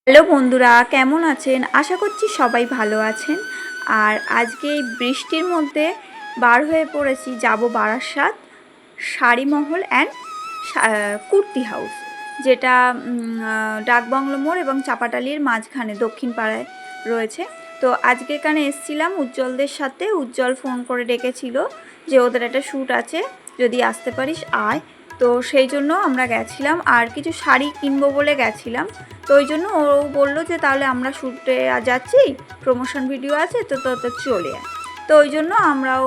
Hello বন্ধুরা, কেমন আছেন? আশা করছি সবাই ভালো আছেন। আর আজকে এই বৃষ্টির মধ্যে বার হয়ে পড়েছি, যাব বারাসাত শাড়ি মহল অ্যান্ড কুর্তি হাউস, যেটা ডাকবাংলো মোড় এবং চাপাটালির মাঝখানে দক্ষিণ পাড়ায় রয়েছে। তো আজকে এখানে এসেছিলাম উজ্জ্বলদের সাথে। উজ্জ্বল ফোন করে ডেকেছিল যে ওদের একটা শ্যুট আছে, যদি আসতে পারিস আয়। তো সেই জন্য আমরা গেছিলাম, আর কিছু শাড়ি কিনবো বলে গেছিলাম। তো ওই জন্য ও বললো যে তাহলে আমরা শ্যুটে যাচ্ছি, প্রমোশন ভিডিও আছে, তো তো চলে আয়। তো ওই জন্য আমরাও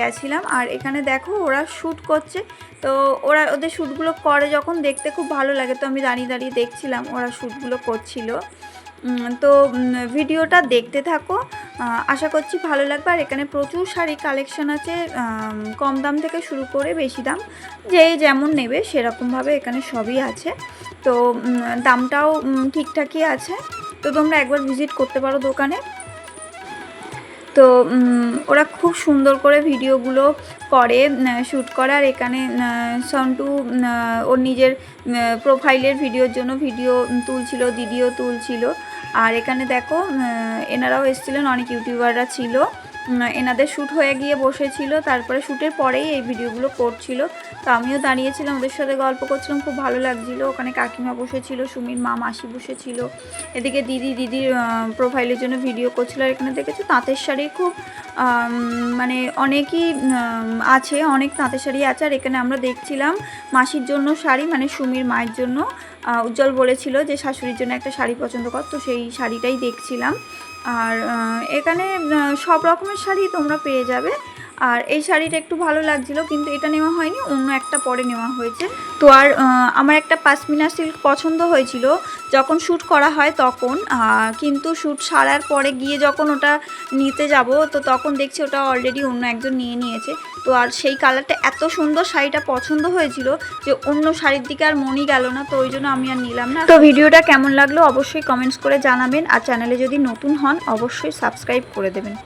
গেছিলাম। আর এখানে দেখো ওরা শ্যুট করছে। তো ওরা ওদের শ্যুটগুলো করে যখন দেখতে খুব ভালো লাগে, তো আমি দাঁড়িয়ে দাঁড়িয়ে দেখছিলাম ওরা শ্যুটগুলো করছিল। তো ভিডিওটা দেখতে থাকো, আশা করছি ভালো লাগবে। আর এখানে প্রচুর শাড়ি কালেকশান আছে, কম দাম থেকে শুরু করে বেশি দাম, যে যেমন নেবে সেরকমভাবে এখানে সবই আছে। তো দামটাও ঠিকঠাকই আছে। তো তোমরা একবার ভিজিট করতে পারো দোকানে। তো ওরা খুব সুন্দর করে ভিডিওগুলো করে, শ্যুট করে। আর এখানে সন্টু ওর নিজের প্রোফাইলের ভিডিওর জন্য ভিডিও তুলছিল, দিদিও তুলছিল। আর এখানে দেখো এনারাও এসেছিলেন, অনেক ইউটিউবাররা ছিল। এনাদের শ্যুট হয়ে গিয়ে বসেছিল, তারপরে শ্যুটের পরেই এই ভিডিওগুলো করছিল। তো আমিও দাঁড়িয়েছিলাম, ওদের সাথে গল্প করছিলাম, খুব ভালো লাগছিলো। ওখানে কাকিমা বসেছিল, সুমির মা মাসি বসেছিল, এদিকে দিদির প্রোফাইলের জন্য ভিডিও করছিল। আর এখানে দেখেছো তাঁতের শাড়ি খুব মানে অনেকই আছে, অনেক তাঁতের শাড়ি আছে। আর এখানে আমরা দেখছিলাম মাসির জন্য শাড়ি, মানে সুমির মায়ের জন্য। উজ্জ্বল বলেছিল যে শাশুড়ির জন্য একটা শাড়ি পছন্দ কর, তো সেই শাড়িটাই দেখছিলাম। আর এখানে সব রকমের শাড়ি তোমরা পেয়ে যাবে। আর এই শাড়িটা একটু ভালো লাগছিলো, কিন্তু এটা নেওয়া হয়নি, অন্য একটা পরে নেওয়া হয়েছে। তো আর আমার একটা পাশমিনা সিল্ক পছন্দ হয়েছিল যখন শ্যুট করা হয় তখন, কিন্তু শ্যুট সারার পরে গিয়ে যখন ওটা নিতে যাব, তো তখন দেখছি ওটা অলরেডি অন্য একজন নিয়ে নিয়েছে। তো আর সেই কালারটা এত সুন্দর, শাড়িটা পছন্দ হয়েছিল যে অন্য শাড়ির দিকে আর মনই গেল না, তো ওই জন্য আমি আর নিলাম না। তো ভিডিওটা কেমন লাগলো অবশ্যই কমেন্টস করে জানাবেন। আর চ্যানেলে যদি নতুন হন অবশ্যই সাবস্ক্রাইব করে দেবেন।